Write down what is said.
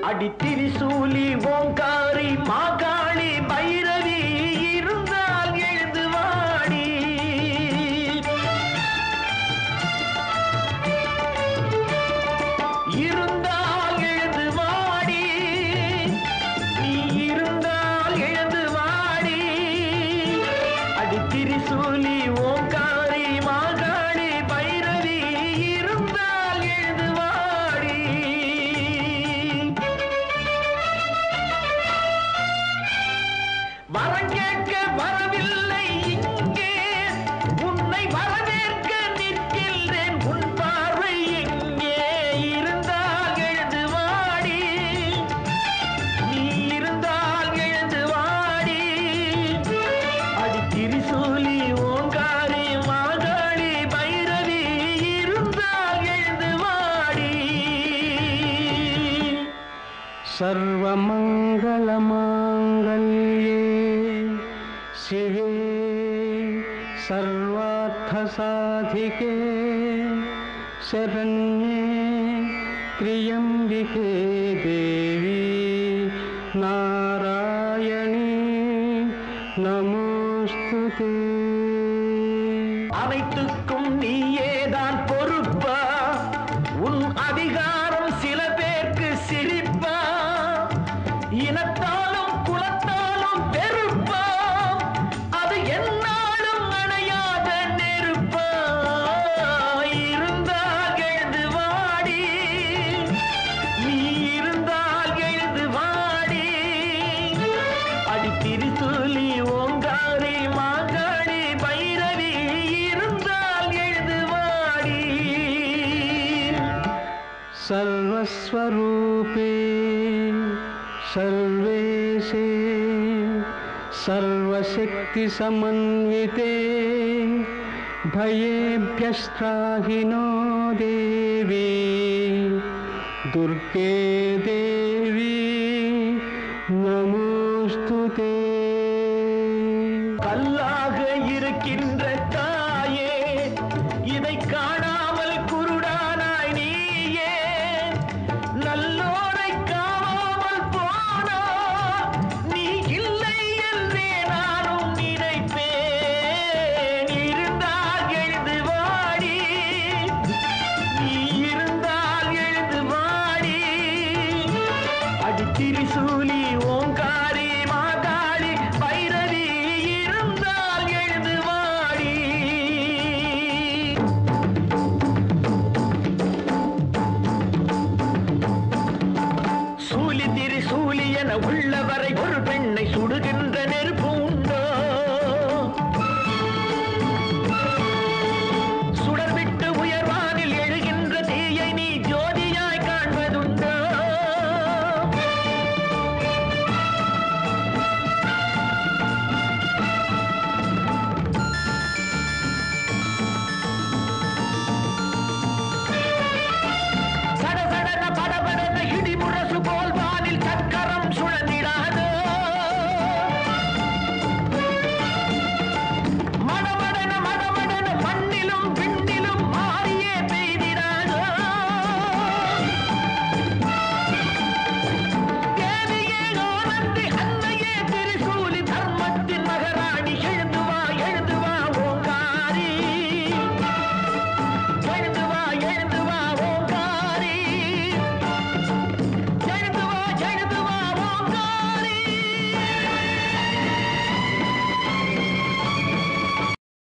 அடி திரிசூலி ஓங்காரி மாகாளி பைரவி இருந்தால் எழுந்து வாடி. இருந்தால் எழுந்து வாடி, நீ இருந்தால் எழுந்து வாடி. அடி திரிசூலி ஓங்காரி மாகாளி பைரவி இருந்தால் எழுந்து வாடி. வரம் கேட்க வரவில்லை இங்கே, உன்னை வரவேற்க நிற்கின்றேன். உன் பார்வை எங்கே இருந்தால் எழுந்து வாடி, நீ இருந்தால் எழுந்து வாடி. அடி திரிசூலி ஓங்காரி மாகாளி பைரவி இருந்தால் எழுந்து வாடி. சர்வமங்கள மாங்கல்யே शिवे सर्वार्थसाधिके शरण्ये त्र्यम्बिके देवी नारायणी नमोस्तुते. அனைத்துக்கும் நீயேதான் பொறுப்பா, உன் அதிகாரம் சில பேருக்கு சிரிப்பா, இனத்தாலும் குலத்தாலும் வெறுப்பா, அது என்னாலும் அணையாத நெருப்பா. இருந்தால் எழுந்து வாடி, நீ இருந்தால் எழுந்து வாடி. அடி திரிசூலி ஓங்காரி மாகாளி பைரவி இருந்தால் எழுந்து வாடி. सर्वस्वरूपे सर्वेशे सर्वशक्ति समन्विते भयेभ्यस्त्राहि नो देवी दुर्गे देवी नमोस्तुते. கல்லாக இருக்கின்ற தாயே, இதை காணாமல் குருடானாய் நீயே. நல்லோரை காணாமல் போனா நீ இல்லை என்றே நானும் நினைப்பேன். இருந்தால் எழுந்து வாடி, நீ இருந்தால் எழுந்து வாடி. அடி திரிசூலி ஓங்காரி மாகாளி பைரவி இருந்தால் எழுந்து வாடி. சூலி திரிசூலி என உள்ளவரை ஒரு